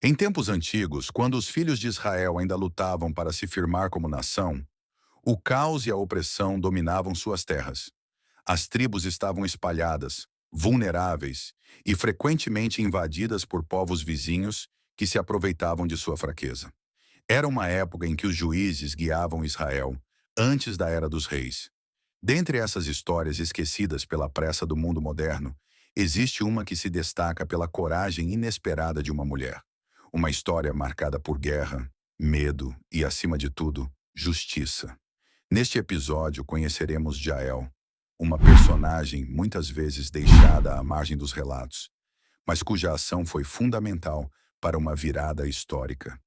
Em tempos antigos, quando os filhos de Israel ainda lutavam para se firmar como nação, o caos e a opressão dominavam suas terras. As tribos estavam espalhadas, vulneráveis e frequentemente invadidas por povos vizinhos que se aproveitavam de sua fraqueza. Era uma época em que os juízes guiavam Israel, antes da Era dos Reis. Dentre essas histórias esquecidas pela pressa do mundo moderno, existe uma que se destaca pela coragem inesperada de uma mulher. Uma história marcada por guerra, medo e, acima de tudo, justiça. Neste episódio, conheceremos Jael, uma personagem muitas vezes deixada à margem dos relatos, mas cuja ação foi fundamental para uma virada histórica.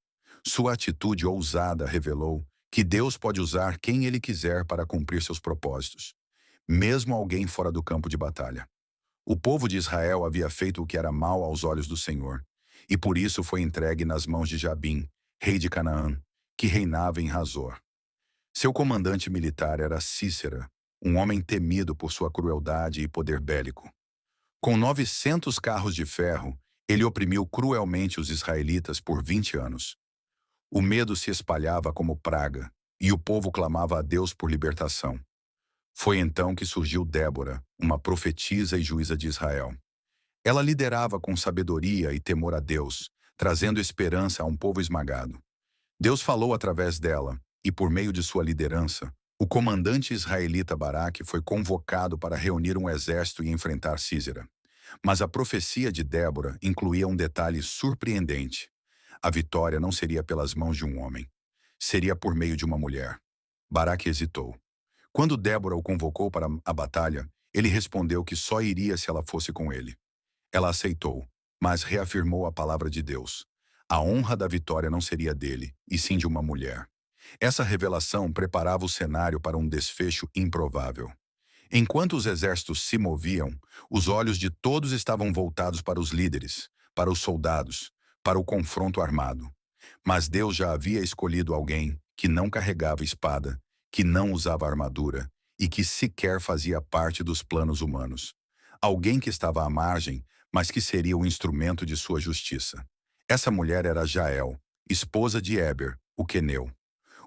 Sua atitude ousada revelou que Deus pode usar quem Ele quiser para cumprir seus propósitos, mesmo alguém fora do campo de batalha. O povo de Israel havia feito o que era mal aos olhos do Senhor, e por isso foi entregue nas mãos de Jabim, rei de Canaã, que reinava em Razor. Seu comandante militar era Cícera, um homem temido por sua crueldade e poder bélico. Com 900 carros de ferro, ele oprimiu cruelmente os israelitas por 20 anos. O medo se espalhava como praga, e o povo clamava a Deus por libertação. Foi então que surgiu Débora, uma profetisa e juíza de Israel. Ela liderava com sabedoria e temor a Deus, trazendo esperança a um povo esmagado. Deus falou através dela, e por meio de sua liderança, o comandante israelita Baraque foi convocado para reunir um exército e enfrentar Císera. Mas a profecia de Débora incluía um detalhe surpreendente. A vitória não seria pelas mãos de um homem. Seria por meio de uma mulher. Baraque hesitou. Quando Débora o convocou para a batalha, ele respondeu que só iria se ela fosse com ele. Ela aceitou, mas reafirmou a palavra de Deus. A honra da vitória não seria dele, e sim de uma mulher. Essa revelação preparava o cenário para um desfecho improvável. Enquanto os exércitos se moviam, os olhos de todos estavam voltados para os líderes, para os soldados, para o confronto armado. Mas Deus já havia escolhido alguém que não carregava espada, que não usava armadura e que sequer fazia parte dos planos humanos. Alguém que estava à margem, mas que seria o instrumento de sua justiça. Essa mulher era Jael, esposa de Éber, o queneu.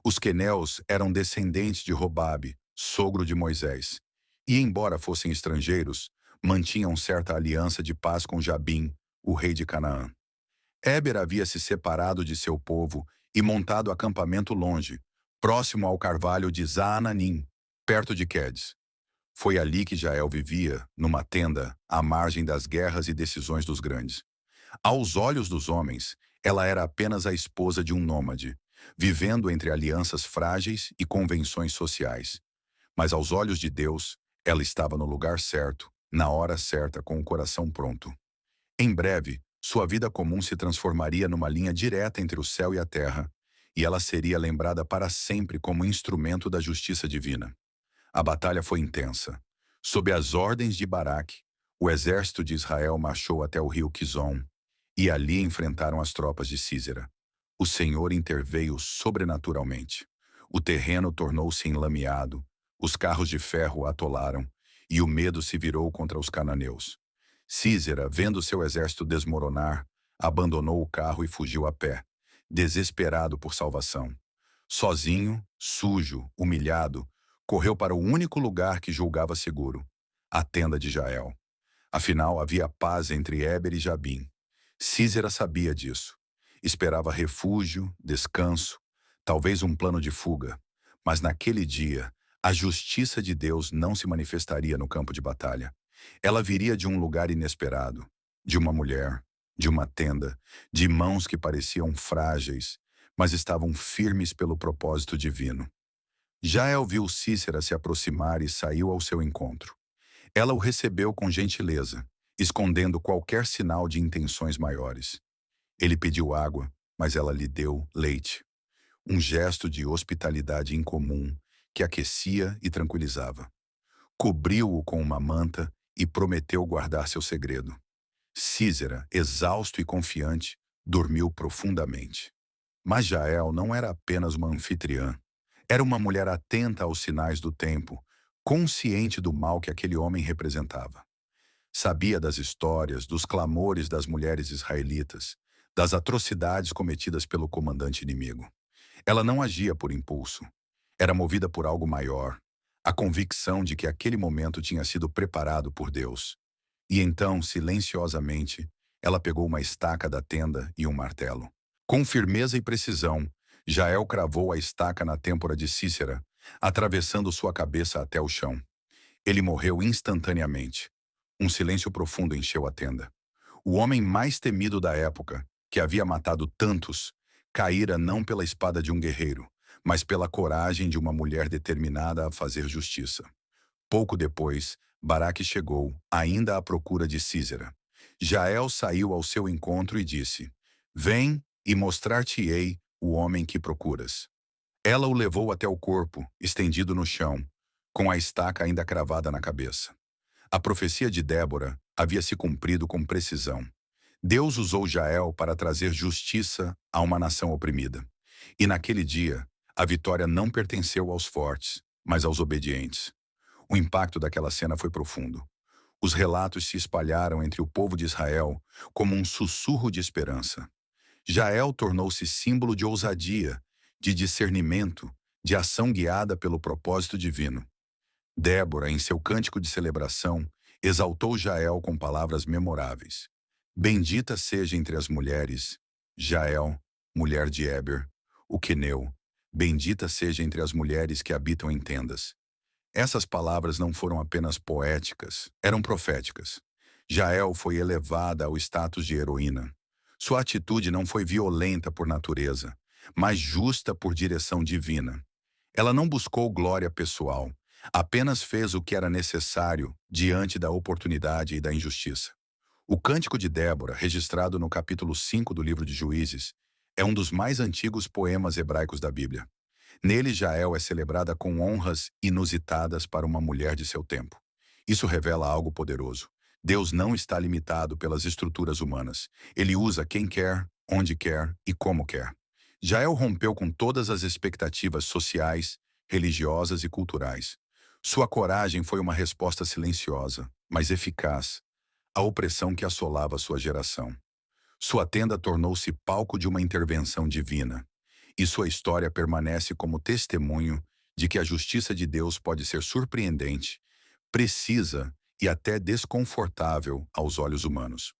Os queneus eram descendentes de Robabe, sogro de Moisés. E, embora fossem estrangeiros, mantinham certa aliança de paz com Jabim, o rei de Canaã. Éber havia se separado de seu povo e montado acampamento longe, próximo ao carvalho de Zaananim, perto de Quedes. Foi ali que Jael vivia, numa tenda, à margem das guerras e decisões dos grandes. Aos olhos dos homens, ela era apenas a esposa de um nômade, vivendo entre alianças frágeis e convenções sociais. Mas aos olhos de Deus, ela estava no lugar certo, na hora certa, com o coração pronto. Em breve, sua vida comum se transformaria numa linha direta entre o céu e a terra, e ela seria lembrada para sempre como instrumento da justiça divina. A batalha foi intensa. Sob as ordens de Baraque, o exército de Israel marchou até o rio Quizon, e ali enfrentaram as tropas de Císera. O Senhor interveio sobrenaturalmente. O terreno tornou-se enlameado, os carros de ferro atolaram, e o medo se virou contra os cananeus. Císera, vendo seu exército desmoronar, abandonou o carro e fugiu a pé, desesperado por salvação. Sozinho, sujo, humilhado, correu para o único lugar que julgava seguro, a tenda de Jael. Afinal, havia paz entre Éber e Jabim. Císera sabia disso. Esperava refúgio, descanso, talvez um plano de fuga. Mas naquele dia, a justiça de Deus não se manifestaria no campo de batalha. Ela viria de um lugar inesperado, de uma mulher, de uma tenda, de mãos que pareciam frágeis, mas estavam firmes pelo propósito divino. Jael viu Cícera se aproximar e saiu ao seu encontro. Ela o recebeu com gentileza, escondendo qualquer sinal de intenções maiores. Ele pediu água, mas ela lhe deu leite. Um gesto de hospitalidade incomum que aquecia e tranquilizava. Cobriu-o com uma manta e prometeu guardar seu segredo. Císera, exausto e confiante, dormiu profundamente. Mas Jael não era apenas uma anfitriã. Era uma mulher atenta aos sinais do tempo, consciente do mal que aquele homem representava. Sabia das histórias, dos clamores das mulheres israelitas, das atrocidades cometidas pelo comandante inimigo. Ela não agia por impulso. Era movida por algo maior, a convicção de que aquele momento tinha sido preparado por Deus. E então, silenciosamente, ela pegou uma estaca da tenda e um martelo. Com firmeza e precisão, Jael cravou a estaca na têmpora de Cícera, atravessando sua cabeça até o chão. Ele morreu instantaneamente. Um silêncio profundo encheu a tenda. O homem mais temido da época, que havia matado tantos, caíra não pela espada de um guerreiro, mas pela coragem de uma mulher determinada a fazer justiça. Pouco depois, Baraque chegou, ainda à procura de Císera. Jael saiu ao seu encontro e disse: Vem e mostrar-te-ei o homem que procuras. Ela o levou até o corpo, estendido no chão, com a estaca ainda cravada na cabeça. A profecia de Débora havia se cumprido com precisão. Deus usou Jael para trazer justiça a uma nação oprimida. E naquele dia, a vitória não pertenceu aos fortes, mas aos obedientes. O impacto daquela cena foi profundo. Os relatos se espalharam entre o povo de Israel como um sussurro de esperança. Jael tornou-se símbolo de ousadia, de discernimento, de ação guiada pelo propósito divino. Débora, em seu cântico de celebração, exaltou Jael com palavras memoráveis. Bendita seja entre as mulheres, Jael, mulher de Éber, o queneu. Bendita seja entre as mulheres que habitam em tendas. Essas palavras não foram apenas poéticas, eram proféticas. Jael foi elevada ao status de heroína. Sua atitude não foi violenta por natureza, mas justa por direção divina. Ela não buscou glória pessoal, apenas fez o que era necessário diante da oportunidade e da injustiça. O Cântico de Débora, registrado no capítulo 5 do livro de Juízes, é um dos mais antigos poemas hebraicos da Bíblia. Nele, Jael é celebrada com honras inusitadas para uma mulher de seu tempo. Isso revela algo poderoso. Deus não está limitado pelas estruturas humanas. Ele usa quem quer, onde quer e como quer. Jael rompeu com todas as expectativas sociais, religiosas e culturais. Sua coragem foi uma resposta silenciosa, mas eficaz, à opressão que assolava sua geração. Sua tenda tornou-se palco de uma intervenção divina. E sua história permanece como testemunho de que a justiça de Deus pode ser surpreendente, precisa e até desconfortável aos olhos humanos.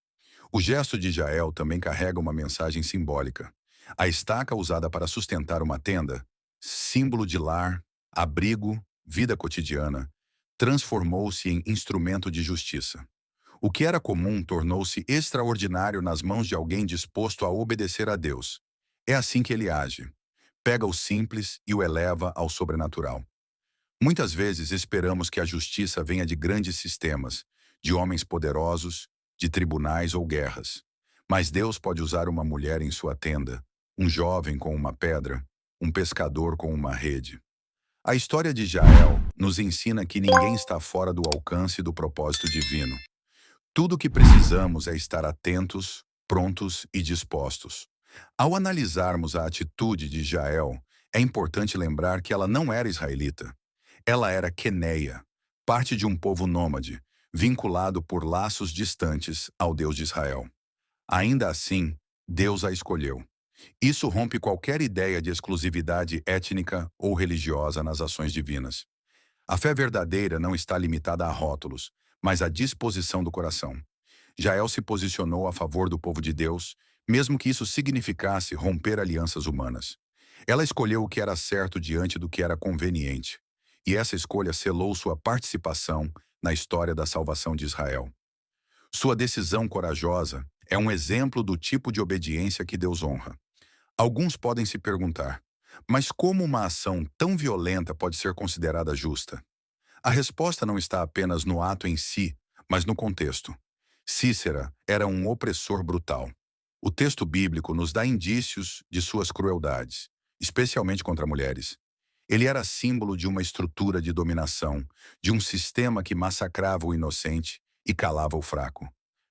O gesto de Jael também carrega uma mensagem simbólica. A estaca usada para sustentar uma tenda, símbolo de lar, abrigo, vida cotidiana, transformou-se em instrumento de justiça. O que era comum tornou-se extraordinário nas mãos de alguém disposto a obedecer a Deus. É assim que ele age. Pega o simples e o eleva ao sobrenatural. Muitas vezes esperamos que a justiça venha de grandes sistemas, de homens poderosos, de tribunais ou guerras. Mas Deus pode usar uma mulher em sua tenda, um jovem com uma pedra, um pescador com uma rede. A história de Jael nos ensina que ninguém está fora do alcance do propósito divino. Tudo o que precisamos é estar atentos, prontos e dispostos. Ao analisarmos a atitude de Jael, é importante lembrar que ela não era israelita. Ela era queneia, parte de um povo nômade, vinculado por laços distantes ao Deus de Israel. Ainda assim, Deus a escolheu. Isso rompe qualquer ideia de exclusividade étnica ou religiosa nas ações divinas. A fé verdadeira não está limitada a rótulos, mas à disposição do coração. Jael se posicionou a favor do povo de Deus, mesmo que isso significasse romper alianças humanas. Ela escolheu o que era certo diante do que era conveniente. E essa escolha selou sua participação na história da salvação de Israel. Sua decisão corajosa é um exemplo do tipo de obediência que Deus honra. Alguns podem se perguntar, mas como uma ação tão violenta pode ser considerada justa? A resposta não está apenas no ato em si, mas no contexto. Cícera era um opressor brutal. O texto bíblico nos dá indícios de suas crueldades, especialmente contra mulheres. Ele era símbolo de uma estrutura de dominação, de um sistema que massacrava o inocente e calava o fraco.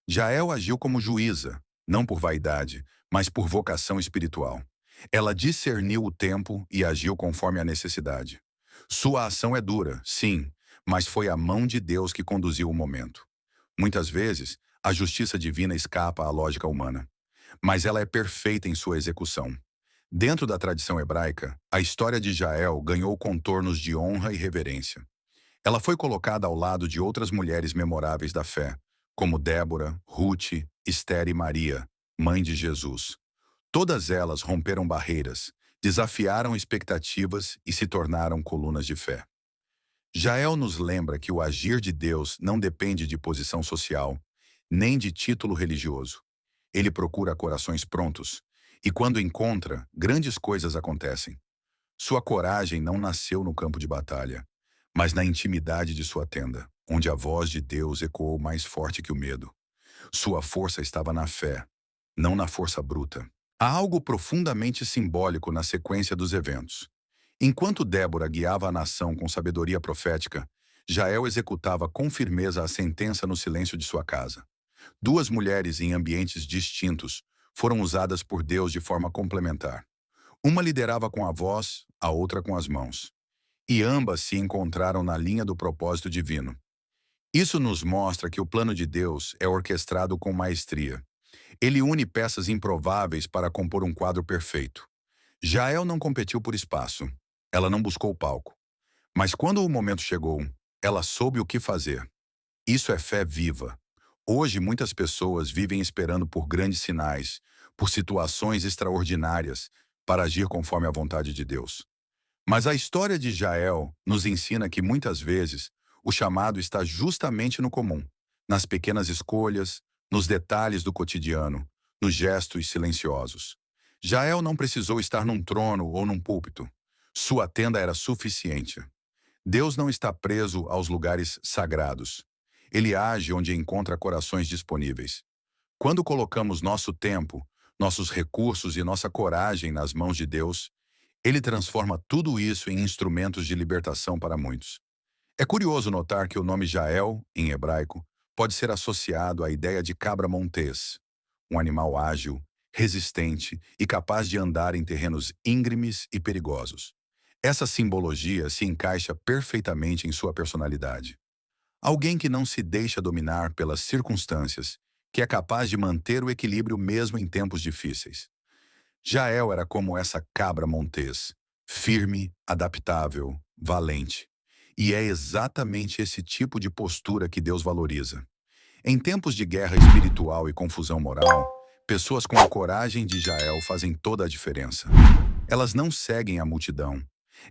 Jael agiu como juíza, não por vaidade, mas por vocação espiritual. Ela discerniu o tempo e agiu conforme a necessidade. Sua ação é dura, sim, mas foi a mão de Deus que conduziu o momento. Muitas vezes, a justiça divina escapa à lógica humana. mas ela é perfeita em sua execução. Dentro da tradição hebraica, a história de Jael ganhou contornos de honra e reverência. Ela foi colocada ao lado de outras mulheres memoráveis da fé, como Débora, Ruth, Esther e Maria, mãe de Jesus. Todas elas romperam barreiras, desafiaram expectativas e se tornaram colunas de fé. Jael nos lembra que o agir de Deus não depende de posição social, nem de título religioso. Ele procura corações prontos, e quando encontra, grandes coisas acontecem. Sua coragem não nasceu no campo de batalha, mas na intimidade de sua tenda, onde a voz de Deus ecoou mais forte que o medo. Sua força estava na fé, não na força bruta. Há algo profundamente simbólico na sequência dos eventos. Enquanto Débora guiava a nação com sabedoria profética, Jael executava com firmeza a sentença no silêncio de sua casa. Duas mulheres em ambientes distintos foram usadas por Deus de forma complementar. Uma liderava com a voz, a outra com as mãos. E ambas se encontraram na linha do propósito divino. Isso nos mostra que o plano de Deus é orquestrado com maestria. Ele une peças improváveis para compor um quadro perfeito. Jael não competiu por espaço. Ela não buscou o palco. Mas quando o momento chegou, ela soube o que fazer. Isso é fé viva. Hoje, muitas pessoas vivem esperando por grandes sinais, por situações extraordinárias, para agir conforme a vontade de Deus. Mas a história de Jael nos ensina que muitas vezes o chamado está justamente no comum, nas pequenas escolhas, nos detalhes do cotidiano, nos gestos silenciosos. Jael não precisou estar num trono ou num púlpito. Sua tenda era suficiente. Deus não está preso aos lugares sagrados. Ele age onde encontra corações disponíveis. Quando colocamos nosso tempo, nossos recursos e nossa coragem nas mãos de Deus, Ele transforma tudo isso em instrumentos de libertação para muitos. É curioso notar que o nome Jael, em hebraico, pode ser associado à ideia de cabra montês, um animal ágil, resistente e capaz de andar em terrenos íngremes e perigosos. Essa simbologia se encaixa perfeitamente em sua personalidade. Alguém que não se deixa dominar pelas circunstâncias, que é capaz de manter o equilíbrio mesmo em tempos difíceis. Jael era como essa cabra montês, firme, adaptável, valente. E é exatamente esse tipo de postura que Deus valoriza. Em tempos de guerra espiritual e confusão moral, pessoas com a coragem de Jael fazem toda a diferença. Elas não seguem a multidão,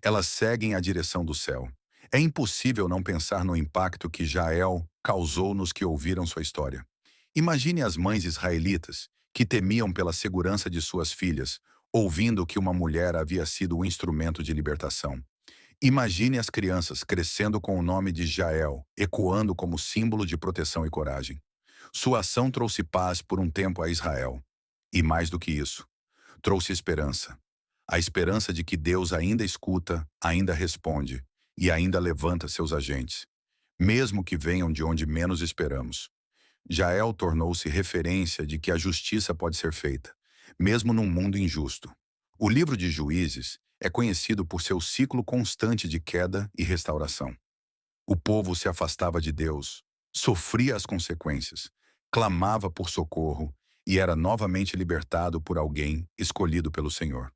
elas seguem a direção do céu. É impossível não pensar no impacto que Jael causou nos que ouviram sua história. Imagine as mães israelitas, que temiam pela segurança de suas filhas, ouvindo que uma mulher havia sido o instrumento de libertação. Imagine as crianças crescendo com o nome de Jael, ecoando como símbolo de proteção e coragem. Sua ação trouxe paz por um tempo a Israel. E mais do que isso, trouxe esperança. A esperança de que Deus ainda escuta, ainda responde e ainda levanta seus agentes, mesmo que venham de onde menos esperamos. Jael tornou-se referência de que a justiça pode ser feita, mesmo num mundo injusto. O livro de Juízes é conhecido por seu ciclo constante de queda e restauração. O povo se afastava de Deus, sofria as consequências, clamava por socorro e era novamente libertado por alguém escolhido pelo Senhor.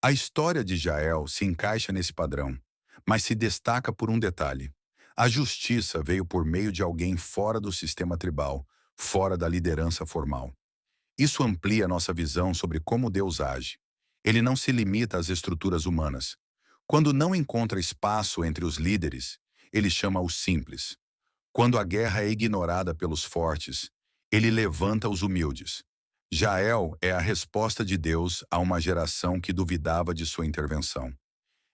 A história de Jael se encaixa nesse padrão, mas se destaca por um detalhe. A justiça veio por meio de alguém fora do sistema tribal, fora da liderança formal. Isso amplia nossa visão sobre como Deus age. Ele não se limita às estruturas humanas. Quando não encontra espaço entre os líderes, ele chama os simples. Quando a guerra é ignorada pelos fortes, ele levanta os humildes. Jael é a resposta de Deus a uma geração que duvidava de sua intervenção.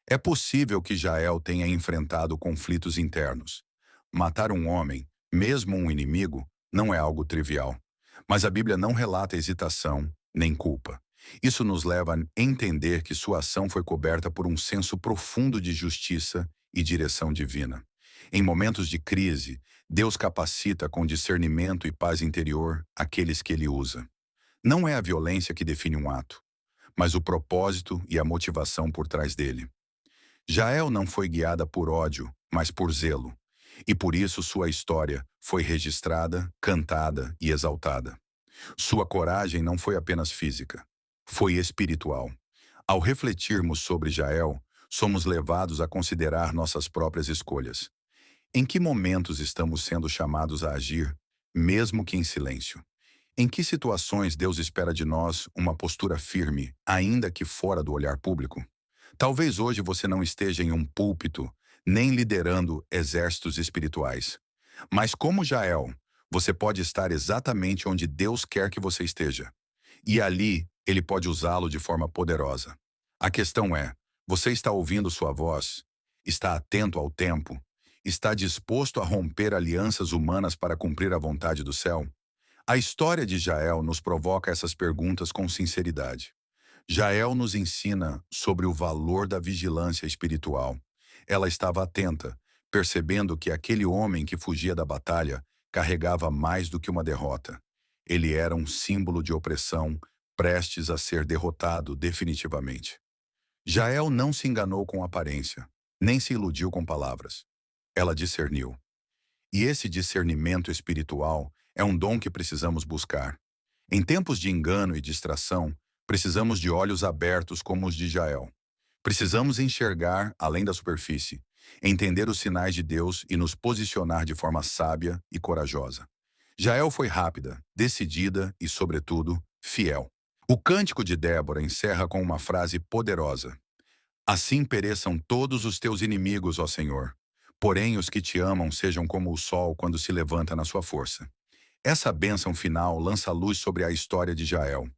É possível que Jael tenha enfrentado conflitos internos. Matar um homem, mesmo um inimigo, não é algo trivial. Mas a Bíblia não relata hesitação, nem culpa. Isso nos leva a entender que sua ação foi coberta por um senso profundo de justiça e direção divina. Em momentos de crise, Deus capacita com discernimento e paz interior aqueles que Ele usa. Não é a violência que define um ato, mas o propósito e a motivação por trás dele. Jael não foi guiada por ódio, mas por zelo, e por isso sua história foi registrada, cantada e exaltada. Sua coragem não foi apenas física, foi espiritual. Ao refletirmos sobre Jael, somos levados a considerar nossas próprias escolhas. Em que momentos estamos sendo chamados a agir, mesmo que em silêncio? Em que situações Deus espera de nós uma postura firme, ainda que fora do olhar público? Talvez hoje você não esteja em um púlpito, nem liderando exércitos espirituais. Mas como Jael, você pode estar exatamente onde Deus quer que você esteja. E ali, ele pode usá-lo de forma poderosa. A questão é, você está ouvindo sua voz? Está atento ao tempo? Está disposto a romper alianças humanas para cumprir a vontade do céu? A história de Jael nos provoca essas perguntas com sinceridade. Jael nos ensina sobre o valor da vigilância espiritual. Ela estava atenta, percebendo que aquele homem que fugia da batalha carregava mais do que uma derrota. Ele era um símbolo de opressão, prestes a ser derrotado definitivamente. Jael não se enganou com aparência, nem se iludiu com palavras. Ela discerniu. E esse discernimento espiritual é um dom que precisamos buscar. Em tempos de engano e distração, precisamos de olhos abertos como os de Jael. Precisamos enxergar além da superfície, entender os sinais de Deus e nos posicionar de forma sábia e corajosa. Jael foi rápida, decidida e, sobretudo, fiel. O cântico de Débora encerra com uma frase poderosa. Assim pereçam todos os teus inimigos, ó Senhor. Porém, os que te amam sejam como o sol quando se levanta na sua força. Essa bênção final lança luz sobre a história de Jael.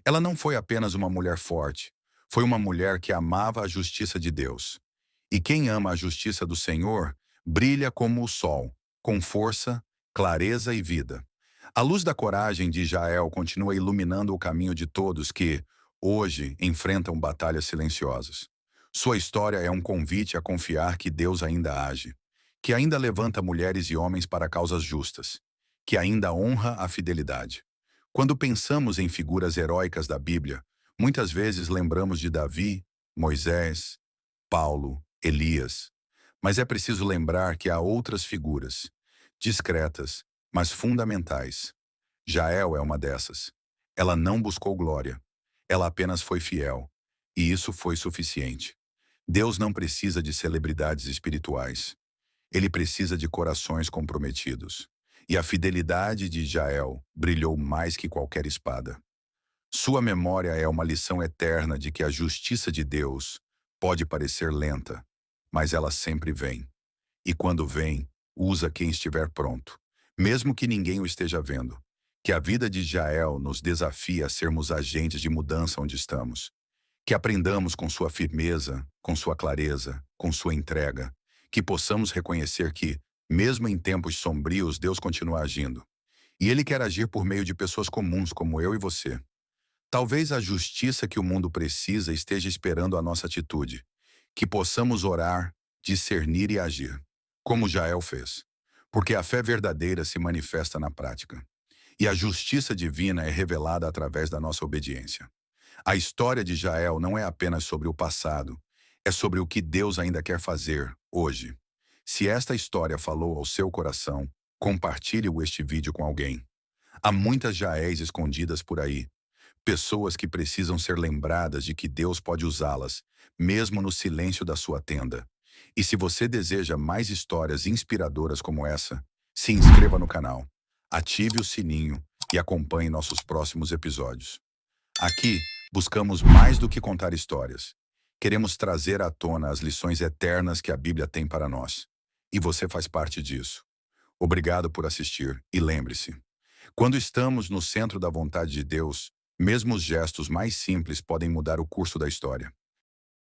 Ela não foi apenas uma mulher forte, foi uma mulher que amava a justiça de Deus. E quem ama a justiça do Senhor brilha como o sol, com força, clareza e vida. A luz da coragem de Jael continua iluminando o caminho de todos que, hoje, enfrentam batalhas silenciosas. Sua história é um convite a confiar que Deus ainda age, que ainda levanta mulheres e homens para causas justas, que ainda honra a fidelidade. Quando pensamos em figuras heróicas da Bíblia, muitas vezes lembramos de Davi, Moisés, Paulo, Elias. Mas é preciso lembrar que há outras figuras, discretas, mas fundamentais. Jael é uma dessas. Ela não buscou glória. Ela apenas foi fiel. E isso foi suficiente. Deus não precisa de celebridades espirituais. Ele precisa de corações comprometidos. E a fidelidade de Jael brilhou mais que qualquer espada. Sua memória é uma lição eterna de que a justiça de Deus pode parecer lenta, mas ela sempre vem. E quando vem, usa quem estiver pronto, mesmo que ninguém o esteja vendo. Que a vida de Jael nos desafie a sermos agentes de mudança onde estamos. Que aprendamos com sua firmeza, com sua clareza, com sua entrega. Que possamos reconhecer que, mesmo em tempos sombrios, Deus continua agindo. E Ele quer agir por meio de pessoas comuns como eu e você. Talvez a justiça que o mundo precisa esteja esperando a nossa atitude. Que possamos orar, discernir e agir, como Jael fez. Porque a fé verdadeira se manifesta na prática. E a justiça divina é revelada através da nossa obediência. A história de Jael não é apenas sobre o passado, é sobre o que Deus ainda quer fazer hoje. Se esta história falou ao seu coração, compartilhe este vídeo com alguém. Há muitas Jaéis escondidas por aí, pessoas que precisam ser lembradas de que Deus pode usá-las, mesmo no silêncio da sua tenda. E se você deseja mais histórias inspiradoras como essa, se inscreva no canal, ative o sininho e acompanhe nossos próximos episódios. Aqui, buscamos mais do que contar histórias. Queremos trazer à tona as lições eternas que a Bíblia tem para nós. E você faz parte disso. Obrigado por assistir e lembre-se, quando estamos no centro da vontade de Deus, mesmo os gestos mais simples podem mudar o curso da história.